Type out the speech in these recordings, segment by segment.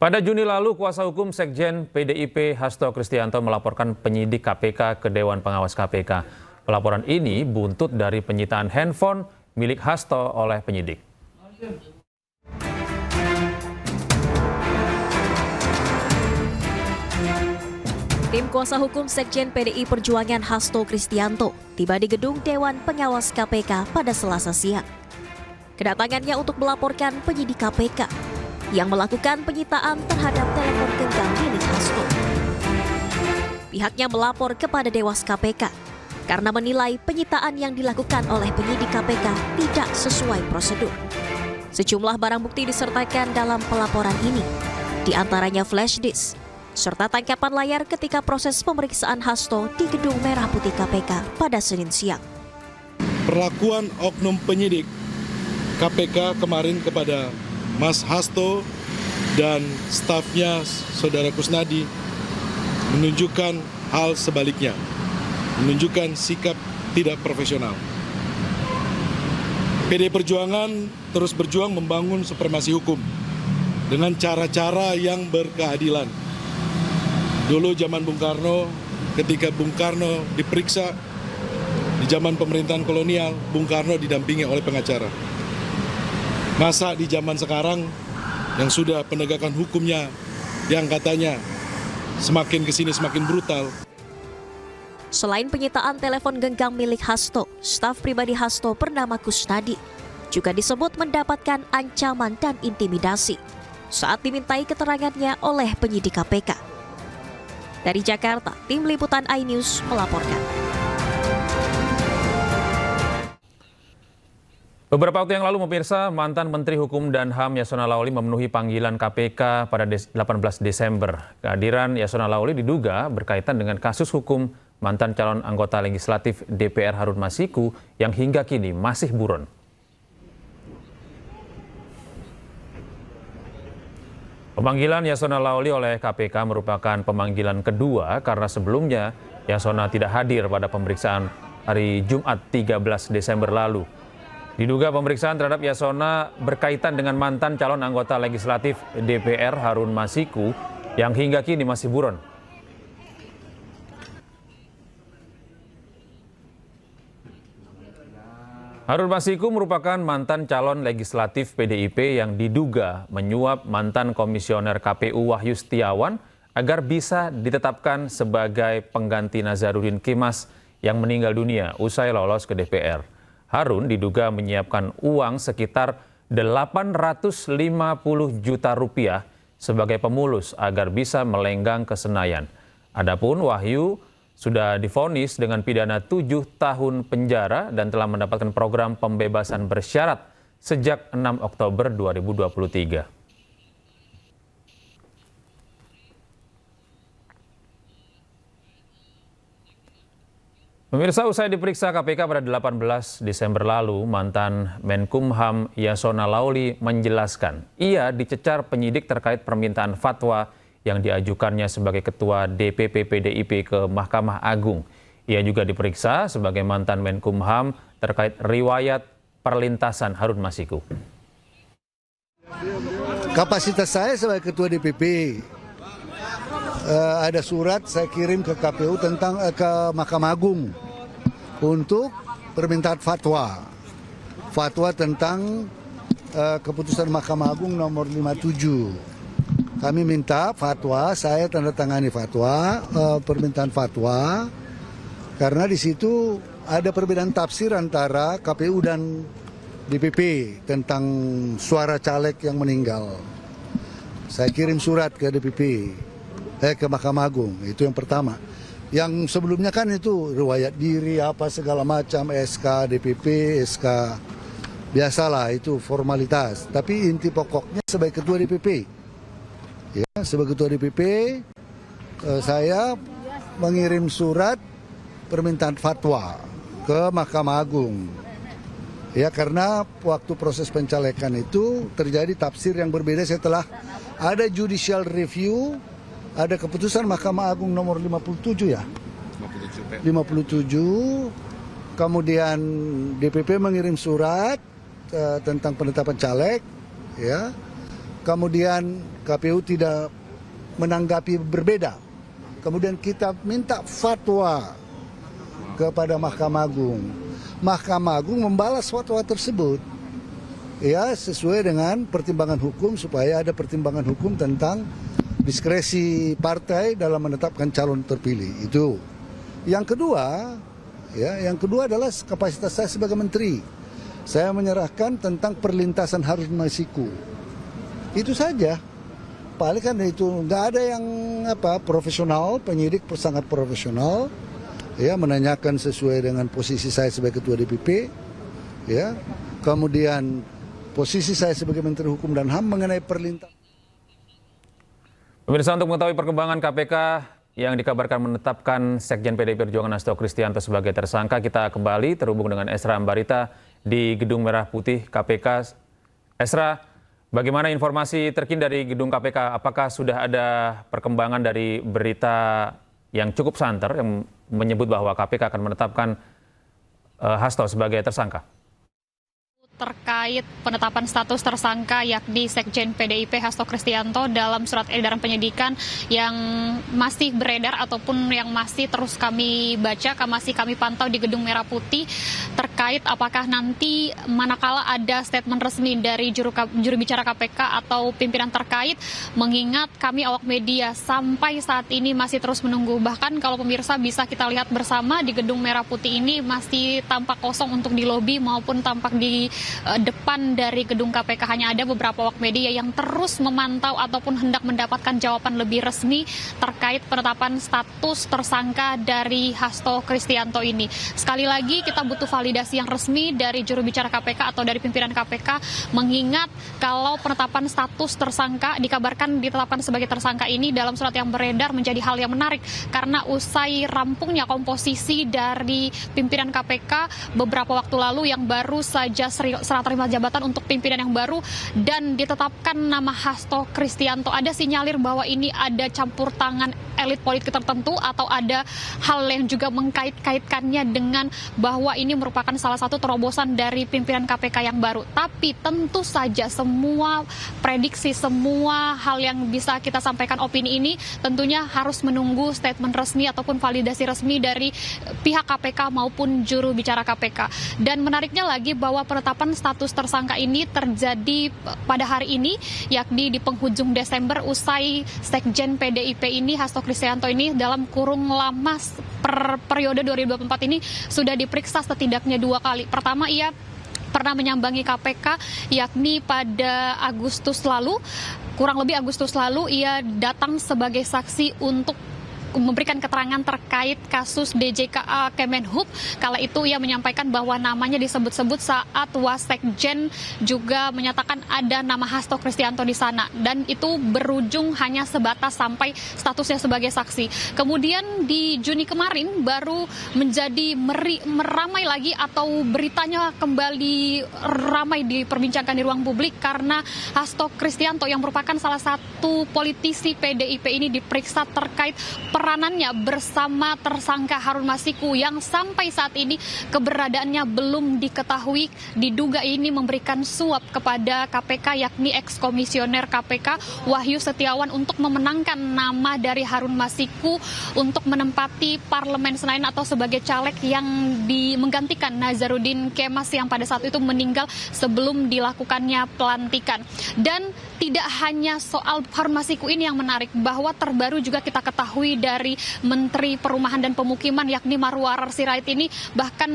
Pada Juni lalu, kuasa hukum Sekjen PDIP Hasto Kristianto melaporkan penyidik KPK ke Dewan Pengawas KPK. Pelaporan ini buntut dari penyitaan handphone milik Hasto oleh penyidik. Tim kuasa hukum Sekjen PDI Perjuangan Hasto Kristianto tiba di gedung Dewan Pengawas KPK pada Selasa siang. Kedatangannya untuk melaporkan penyidik KPK yang melakukan penyitaan terhadap telepon genggam milik Hasto. Pihaknya melapor kepada Dewas KPK karena menilai penyitaan yang dilakukan oleh penyidik KPK tidak sesuai prosedur. Sejumlah barang bukti disertakan dalam pelaporan ini, di antaranya flash disk, serta tangkapan layar ketika proses pemeriksaan Hasto di Gedung Merah Putih KPK pada Senin siang. Perlakuan oknum penyidik KPK kemarin kepada Mas Hasto dan stafnya Saudara Kusnadi menunjukkan hal sebaliknya, menunjukkan sikap tidak profesional. PDI Perjuangan terus berjuang membangun supremasi hukum dengan cara-cara yang berkeadilan. Dulu zaman Bung Karno, ketika Bung Karno diperiksa di zaman pemerintahan kolonial, Bung Karno didampingi oleh pengacara. Masa di zaman sekarang yang sudah penegakan hukumnya yang katanya semakin kesini semakin brutal. Selain penyitaan telepon genggam milik Hasto, staf pribadi Hasto bernama Kusnadi juga disebut mendapatkan ancaman dan intimidasi saat dimintai keterangannya oleh penyidik KPK. Dari Jakarta, tim liputan iNews melaporkan. Beberapa waktu yang lalu, pemirsa, mantan Menteri Hukum dan HAM Yasona Laoly memenuhi panggilan KPK pada 18 Desember. Kehadiran Yasona Laoly diduga berkaitan dengan kasus hukum mantan calon anggota legislatif DPR Harun Masiku yang hingga kini masih buron. Pemanggilan Yasona Laoly oleh KPK merupakan pemanggilan kedua karena sebelumnya Yasona tidak hadir pada pemeriksaan hari Jumat 13 Desember lalu. Diduga pemeriksaan terhadap Yasona berkaitan dengan mantan calon anggota legislatif DPR Harun Masiku yang hingga kini masih buron. Harun Masiku merupakan mantan calon legislatif PDIP yang diduga menyuap mantan komisioner KPU Wahyu Setiawan agar bisa ditetapkan sebagai pengganti Nazarudin Kemas yang meninggal dunia usai lolos ke DPR. Harun diduga menyiapkan uang sekitar 850 juta rupiah sebagai pemulus agar bisa melenggang ke Senayan. Adapun Wahyu sudah divonis dengan pidana 7 tahun penjara dan telah mendapatkan program pembebasan bersyarat sejak 6 Oktober 2023. Pemirsa, usai diperiksa KPK pada 18 Desember lalu, mantan Menkumham Yasona Laoly menjelaskan ia dicecar penyidik terkait permintaan fatwa yang diajukannya sebagai ketua DPP PDIP ke Mahkamah Agung. Ia juga diperiksa sebagai mantan Menkumham terkait riwayat perlintasan Harun Masiku. Kapasitas saya sebagai ketua DPP, ada surat saya kirim ke KPU tentang ke Mahkamah Agung untuk permintaan fatwa tentang keputusan Mahkamah Agung nomor 57. Kami minta fatwa, saya tanda tangani fatwa, permintaan fatwa, karena di situ ada perbedaan tafsir antara KPU dan DPP tentang suara caleg yang meninggal. Saya kirim surat ke DPP. Ke Mahkamah Agung, itu yang pertama. Yang sebelumnya kan itu riwayat diri, apa segala macam, SK, DPP, SK. Biasalah, itu formalitas. Tapi inti pokoknya sebagai ketua DPP. Ya, sebagai ketua DPP, saya mengirim surat permintaan fatwa ke Mahkamah Agung. Ya, karena waktu proses pencalekan itu terjadi tafsir yang berbeda setelah ada judicial review. Ada keputusan Mahkamah Agung nomor 57 ya? 57. Kemudian DPP mengirim surat tentang penetapan caleg, ya. kemudian KPU tidak menanggapi berbeda. Kemudian kita minta fatwa kepada Mahkamah Agung. Mahkamah Agung membalas fatwa tersebut. Ya, sesuai dengan pertimbangan hukum supaya ada pertimbangan hukum tentang diskresi partai dalam menetapkan calon terpilih. Itu. Yang kedua adalah kapasitas saya sebagai menteri. Saya menyerahkan tentang perlintasan Harun Masiku. Itu saja. Paling kan itu nggak ada yang profesional, penyidik sangat profesional. Ya, menanyakan sesuai dengan posisi saya sebagai ketua DPP. Ya. Kemudian posisi saya sebagai Menteri Hukum dan HAM mengenai perlintasan. Pemirsa, untuk mengetahui perkembangan KPK yang dikabarkan menetapkan Sekjen PDI Perjuangan Hasto Kristianto sebagai tersangka, kita kembali terhubung dengan Esra Ambarita di Gedung Merah Putih KPK. Esra, bagaimana informasi terkini dari Gedung KPK? Apakah sudah ada perkembangan dari berita yang cukup santer yang menyebut bahwa KPK akan menetapkan Hasto sebagai tersangka? Terkait penetapan status tersangka yakni Sekjen PDIP Hasto Kristianto dalam surat edaran penyidikan yang masih beredar ataupun yang masih terus kami baca, masih kami pantau di Gedung Merah Putih, terkait apakah nanti manakala ada statement resmi dari juru bicara KPK atau pimpinan terkait, mengingat kami awak media sampai saat ini masih terus menunggu. Bahkan kalau pemirsa bisa kita lihat bersama di Gedung Merah Putih ini masih tampak kosong untuk di lobi maupun tampak di depan dari gedung KPK. Hanya ada beberapa awak media yang terus memantau ataupun hendak mendapatkan jawaban lebih resmi terkait penetapan status tersangka dari Hasto Kristianto ini. Sekali lagi kita butuh validasi yang resmi dari juru bicara KPK atau dari pimpinan KPK, mengingat kalau penetapan status tersangka dikabarkan ditetapkan sebagai tersangka ini dalam surat yang beredar menjadi hal yang menarik karena usai rampungnya komposisi dari pimpinan KPK beberapa waktu lalu yang baru saja serah terima jabatan untuk pimpinan yang baru dan ditetapkan nama Hasto Kristianto. Ada sinyalir bahwa ini ada campur tangan elit politik tertentu atau ada hal yang juga mengkait-kaitkannya dengan bahwa ini merupakan salah satu terobosan dari pimpinan KPK yang baru. Tapi tentu saja semua prediksi, semua hal yang bisa kita sampaikan opini ini tentunya harus menunggu statement resmi ataupun validasi resmi dari pihak KPK maupun juru bicara KPK. Dan menariknya lagi bahwa penetapan status tersangka ini terjadi pada hari ini, yakni di penghujung Desember usai Sekjen PDIP ini Hasto Kristianto ini dalam kurung lama per periode 2024 ini sudah diperiksa setidaknya 2 kali. Pertama, ia pernah menyambangi KPK yakni pada Agustus lalu, kurang lebih Agustus lalu ia datang sebagai saksi untuk memberikan keterangan terkait kasus DJKA Kemenhub. Kala itu ia menyampaikan bahwa namanya disebut-sebut saat Wasekjen juga menyatakan ada nama Hasto Kristianto di sana, dan itu berujung hanya sebatas sampai statusnya sebagai saksi. Kemudian di Juni kemarin baru menjadi meramai lagi atau beritanya kembali ramai diperbincangkan di ruang publik karena Hasto Kristianto yang merupakan salah satu politisi PDIP ini diperiksa terkait peranannya bersama tersangka Harun Masiku yang sampai saat ini keberadaannya belum diketahui. Diduga ini memberikan suap kepada KPK yakni ex-komisioner KPK Wahyu Setiawan untuk memenangkan nama dari Harun Masiku untuk menempati Parlemen Senayan atau sebagai caleg yang menggantikan Nazarudin Kemas yang pada saat itu meninggal sebelum dilakukannya pelantikan. Dan tidak hanya soal Harun Masiku ini yang menarik, bahwa terbaru juga kita ketahui dari Menteri Perumahan dan Pemukiman yakni Marwarar Sirait ini bahkan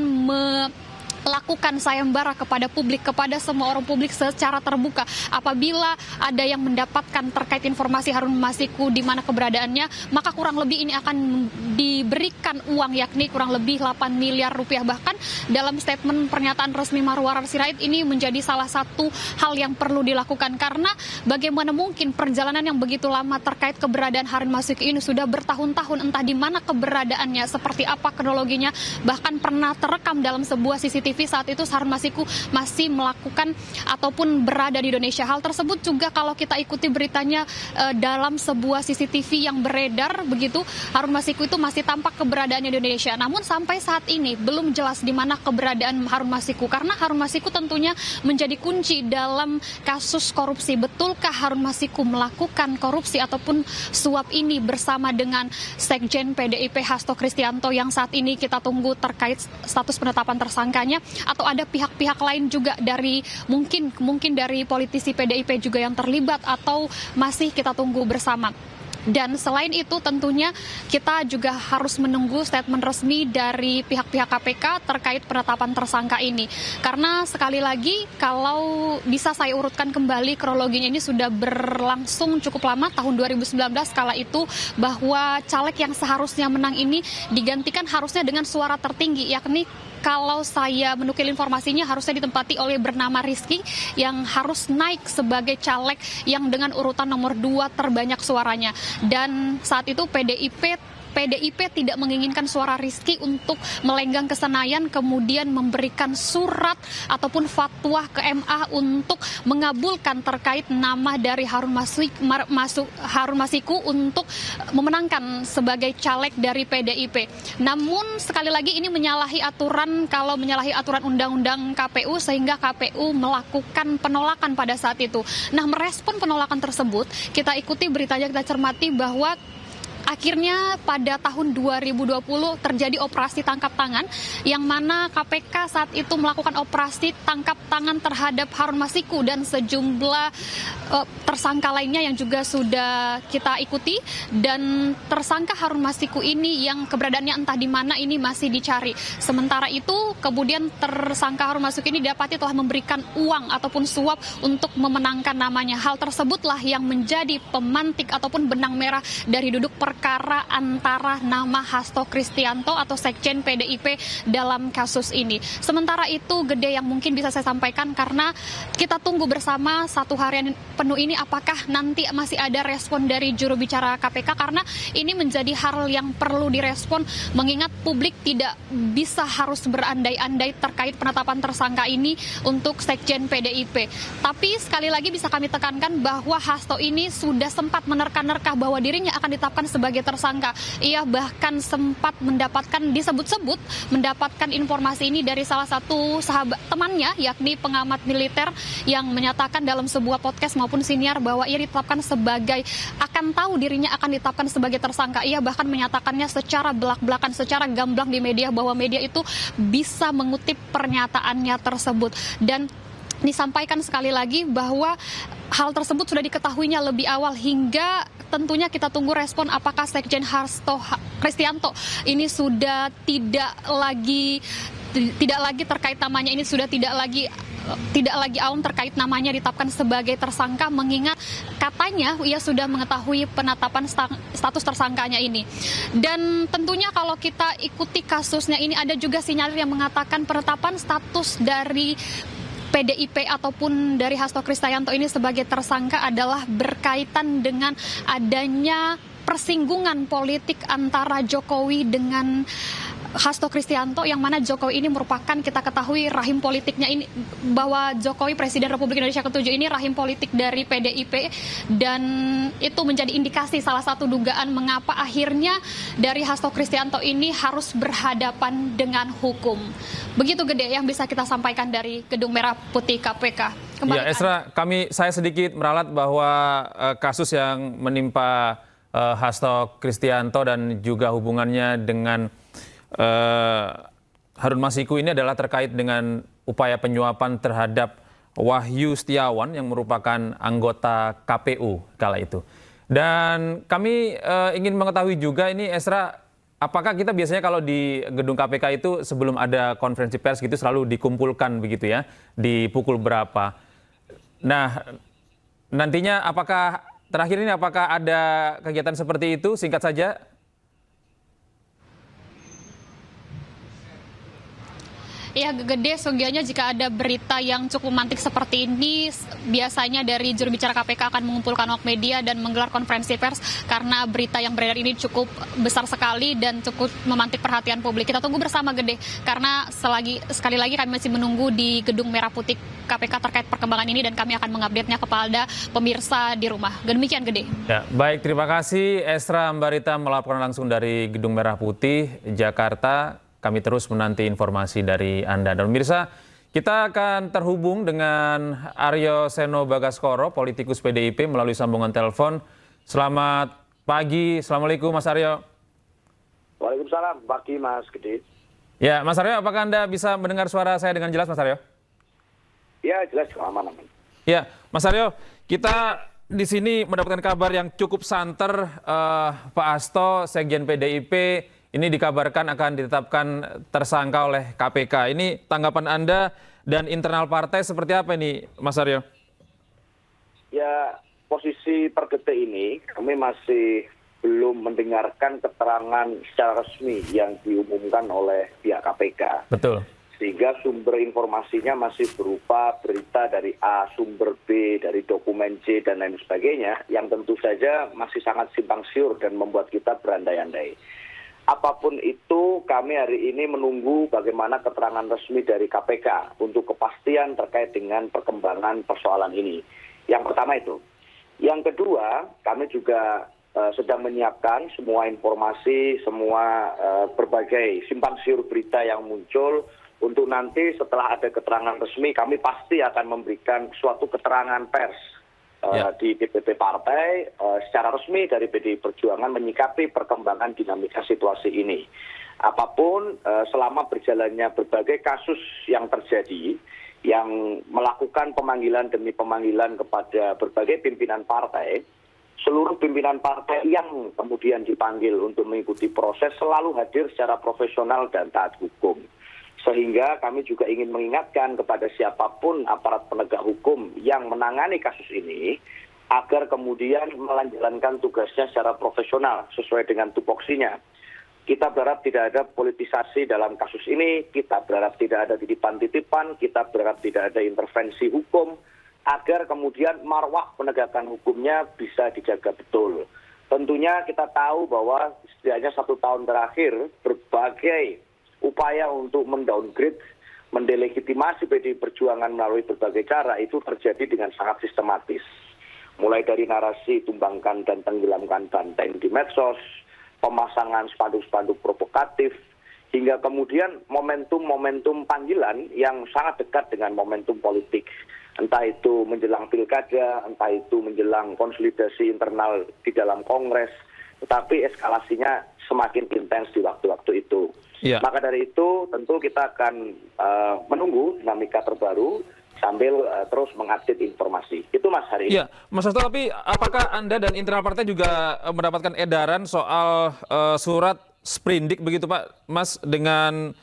melakukan sayembara kepada publik, kepada semua orang publik secara terbuka. Apabila ada yang mendapatkan terkait informasi Harun Masiku di mana keberadaannya, maka kurang lebih ini akan diberikan uang yakni kurang lebih 8 miliar rupiah. Bahkan dalam statement pernyataan resmi Marwarar Sirait ini menjadi salah satu hal yang perlu dilakukan karena bagaimana mungkin perjalanan yang begitu lama terkait keberadaan Harun Masiku ini sudah bertahun-tahun, entah di mana keberadaannya, seperti apa kronologinya, bahkan pernah terekam dalam sebuah CCTV CCTV saat itu Harun Masiku masih melakukan ataupun berada di Indonesia. Hal tersebut juga kalau kita ikuti beritanya dalam sebuah CCTV yang beredar begitu, Harun Masiku itu masih tampak keberadaannya di Indonesia. Namun sampai saat ini belum jelas di mana keberadaan Harun Masiku, karena Harun Masiku tentunya menjadi kunci dalam kasus korupsi. Betulkah Harun Masiku melakukan korupsi ataupun suap ini bersama dengan Sekjen PDIP Hasto Kristianto yang saat ini kita tunggu terkait status penetapan tersangkanya, atau ada pihak-pihak lain juga dari mungkin dari politisi PDIP juga yang terlibat, atau masih kita tunggu bersama. Dan selain itu tentunya kita juga harus menunggu statement resmi dari pihak-pihak KPK terkait penetapan tersangka ini. Karena sekali lagi kalau bisa saya urutkan kembali kronologinya, ini sudah berlangsung cukup lama, tahun 2019 kala itu, bahwa caleg yang seharusnya menang ini digantikan harusnya dengan suara tertinggi, yakni kalau saya menukil informasinya harusnya ditempati oleh bernama Rizky yang harus naik sebagai caleg yang dengan urutan nomor 2 terbanyak suaranya. Dan saat itu PDIP tidak menginginkan suara Rizky untuk melenggang ke Senayan, kemudian memberikan surat ataupun fatwa ke MA untuk mengabulkan terkait nama dari Harun Masiku untuk memenangkan sebagai caleg dari PDIP. Namun sekali lagi ini menyalahi aturan, kalau menyalahi aturan undang-undang KPU, sehingga KPU melakukan penolakan pada saat itu. Nah, merespon penolakan tersebut, kita ikuti beritanya, kita cermati bahwa akhirnya pada tahun 2020 terjadi operasi tangkap tangan, yang mana KPK saat itu melakukan operasi tangkap tangan terhadap Harun Masiku dan sejumlah tersangka lainnya yang juga sudah kita ikuti. Dan tersangka Harun Masiku ini yang keberadaannya entah di mana ini masih dicari. Sementara itu kemudian tersangka Harun Masiku ini didapati telah memberikan uang ataupun suap untuk memenangkan namanya. Hal tersebutlah yang menjadi pemantik ataupun benang merah dari duduk perkara antara nama Hasto Kristianto atau Sekjen PDIP dalam kasus ini. Sementara itu Gede yang mungkin bisa saya sampaikan, karena kita tunggu bersama satu harian penuh ini apakah nanti masih ada respon dari juru bicara KPK, karena ini menjadi hal yang perlu direspon mengingat publik tidak bisa harus berandai-andai terkait penetapan tersangka ini untuk Sekjen PDIP. Tapi sekali lagi bisa kami tekankan bahwa Hasto ini sudah sempat menerka-nerka bahwa dirinya akan ditetapkan sebagai tersangka. Ia bahkan sempat disebut-sebut mendapatkan informasi ini dari salah satu sahabat temannya, yakni pengamat militer, yang menyatakan dalam sebuah podcast maupun siniar bahwa ia ditetapkan akan tahu dirinya akan ditetapkan sebagai tersangka. Ia bahkan menyatakannya secara belak-belakan, secara gamblang di media, bahwa media itu bisa mengutip pernyataannya tersebut. Dan disampaikan sekali lagi bahwa hal tersebut sudah diketahuinya lebih awal, hingga tentunya kita tunggu respon apakah Sekjen Hasto Kristianto ini sudah tidak lagi terkait namanya, ini sudah tidak lagi awam terkait namanya ditetapkan sebagai tersangka, mengingat katanya ia sudah mengetahui penetapan status tersangkanya ini. Dan tentunya kalau kita ikuti kasusnya ini, ada juga sinyalir yang mengatakan penetapan status dari PDIP ataupun dari Hasto Kristianto ini sebagai tersangka adalah berkaitan dengan adanya persinggungan politik antara Jokowi dengan Hasto Kristianto, yang mana Jokowi ini merupakan, kita ketahui rahim politiknya ini, bahwa Jokowi Presiden Republik Indonesia ke-7 ini rahim politik dari PDIP, dan itu menjadi indikasi salah satu dugaan mengapa akhirnya dari Hasto Kristianto ini harus berhadapan dengan hukum. Begitu Gede yang bisa kita sampaikan dari Gedung Merah Putih KPK. Ya, Esra, saya sedikit meralat bahwa kasus yang menimpa Hasto Kristianto dan juga hubungannya dengan Harun Masiku ini adalah terkait dengan upaya penyuapan terhadap Wahyu Setiawan yang merupakan anggota KPU kala itu. Dan kami ingin mengetahui juga ini, Esra, apakah kita biasanya kalau di gedung KPK itu sebelum ada konferensi pers gitu selalu dikumpulkan begitu ya, di pukul berapa? Nah, nantinya terakhir ini apakah ada kegiatan seperti itu? Singkat saja. Ya, Gede, sungguhnya jika ada berita yang cukup memantik seperti ini, biasanya dari juru bicara KPK akan mengumpulkan awak media dan menggelar konferensi pers karena berita yang beredar ini cukup besar sekali dan cukup memantik perhatian publik. Kita tunggu bersama, Gede, karena sekali lagi kami masih menunggu di Gedung Merah Putih KPK terkait perkembangan ini dan kami akan mengupdate-nya kepada pemirsa di rumah. Demikian, Gede. Ya, baik, terima kasih Esra Ambarita melaporkan langsung dari Gedung Merah Putih, Jakarta. Kami terus menanti informasi dari Anda. Dan pemirsa, kita akan terhubung dengan Aryo Seno Bagaskoro, politikus PDIP melalui sambungan telepon. Selamat pagi, Assalamualaikum Mas Aryo. Waalaikumsalam, pagi Mas Gede. Ya, Mas Aryo, apakah Anda bisa mendengar suara saya dengan jelas, Mas Aryo? Ya, jelas aman. Ya, Mas Aryo, kita di sini mendapatkan kabar yang cukup santer. Pak Hasto, Sekjen PDIP, ini dikabarkan akan ditetapkan tersangka oleh KPK. Ini tanggapan Anda dan internal partai seperti apa ini, Mas Aryo? Ya, posisi per detik ini kami masih belum mendengarkan keterangan secara resmi yang diumumkan oleh pihak KPK. Betul. Sehingga sumber informasinya masih berupa berita dari A, sumber B, dari dokumen C, dan lain sebagainya, yang tentu saja masih sangat simpang siur dan membuat kita berandai-andai. Apapun itu, kami hari ini menunggu bagaimana keterangan resmi dari KPK untuk kepastian terkait dengan perkembangan persoalan ini. Yang pertama itu. Yang kedua, kami juga sedang menyiapkan semua informasi, semua berbagai simpang siur berita yang muncul, untuk nanti setelah ada keterangan resmi, kami pasti akan memberikan suatu keterangan pers di DPP partai secara resmi dari PDI Perjuangan menyikapi perkembangan dinamika situasi ini. Apapun selama berjalannya berbagai kasus yang terjadi, yang melakukan pemanggilan demi pemanggilan kepada berbagai pimpinan partai, seluruh pimpinan partai yang kemudian dipanggil untuk mengikuti proses selalu hadir secara profesional dan taat hukum. Sehingga kami juga ingin mengingatkan kepada siapapun aparat penegak hukum yang menangani kasus ini agar kemudian melanjutkan tugasnya secara profesional sesuai dengan tupoksinya. Kita berharap tidak ada politisasi dalam kasus ini, kita berharap tidak ada titipan-titipan, kita berharap tidak ada intervensi hukum agar kemudian marwah penegakan hukumnya bisa dijaga betul. Tentunya kita tahu bahwa setidaknya 1 tahun terakhir berbagai upaya untuk mendowngrade, mendelegitimasi PDI Perjuangan melalui berbagai cara itu terjadi dengan sangat sistematis. Mulai dari narasi tumbangkan dan tenggelamkan banteng di medsos, pemasangan spanduk-spanduk provokatif, hingga kemudian momentum-momentum panggilan yang sangat dekat dengan momentum politik. Entah itu menjelang pilkada, entah itu menjelang konsolidasi internal di dalam Kongres, tetapi eskalasinya semakin intens di waktu-waktu itu. Ya. Maka dari itu tentu kita akan menunggu dinamika terbaru sambil terus mengupdate informasi. Itu Mas hari ini. Iya, Mas Hasto, tapi apakah Anda dan internal partai juga mendapatkan edaran soal surat sprindik begitu Pak, Mas, dengan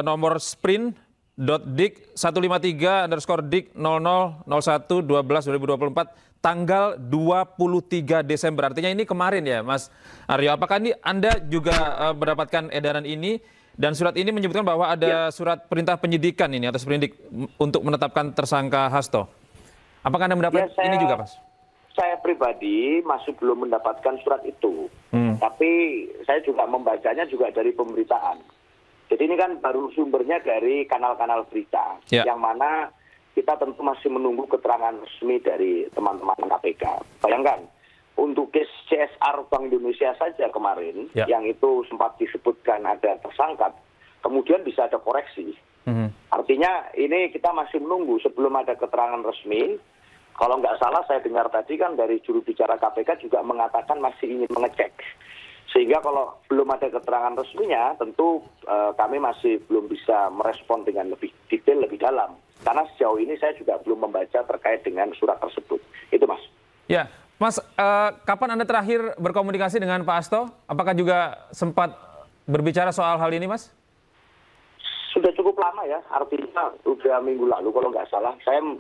nomor sprint.dik 153_dik 0001/12/2024 tanggal 23 Desember. Artinya ini kemarin ya, Mas Aryo. Apakah ini Anda juga mendapatkan edaran ini? Dan surat ini menyebutkan bahwa ada surat perintah penyidikan ini atau sprindik untuk menetapkan tersangka Hasto. Apakah Anda mendapat ini juga, Mas? Saya pribadi masih belum mendapatkan surat itu. Tapi saya juga membacanya juga dari pemberitaan. Jadi ini kan baru sumbernya dari kanal-kanal berita. Yang mana kita tentu masih menunggu keterangan resmi dari teman-teman KPK. Bayangkan, untuk case CSR Bank Indonesia saja kemarin, yang itu sempat disebutkan ada tersangka, kemudian bisa ada koreksi. Artinya ini kita masih menunggu sebelum ada keterangan resmi. Kalau nggak salah saya dengar tadi kan dari juru bicara KPK juga mengatakan masih ingin mengecek. Sehingga kalau belum ada keterangan resminya, tentu kami masih belum bisa merespon dengan lebih detail, lebih dalam. Karena sejauh ini saya juga belum membaca terkait dengan surat tersebut. Itu Mas. Ya, Mas, kapan Anda terakhir berkomunikasi dengan Pak Hasto? Apakah juga sempat berbicara soal hal ini, Mas? Sudah cukup lama ya, artinya sudah minggu lalu kalau nggak salah.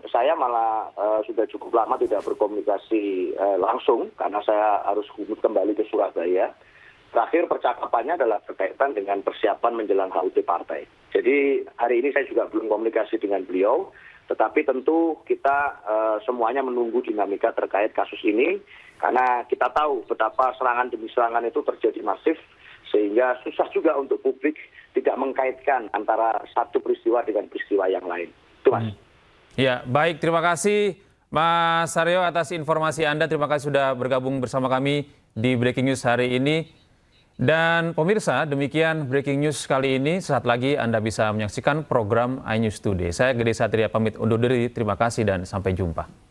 Saya malah sudah cukup lama tidak berkomunikasi langsung karena saya harus kembali ke Surabaya. Terakhir percakapannya adalah berkaitan dengan persiapan menjelang HUT partai. Jadi hari ini saya juga belum komunikasi dengan beliau, tetapi tentu kita semuanya menunggu dinamika terkait kasus ini, karena kita tahu betapa serangan demi serangan itu terjadi masif, sehingga susah juga untuk publik tidak mengkaitkan antara satu peristiwa dengan peristiwa yang lain. Itu Mas. Ya, baik. Terima kasih Mas Aryo atas informasi Anda. Terima kasih sudah bergabung bersama kami di Breaking News hari ini. Dan pemirsa, demikian Breaking News kali ini. Saat lagi Anda bisa menyaksikan program iNews Today. Saya Gede Satria pamit undur diri. Terima kasih dan sampai jumpa.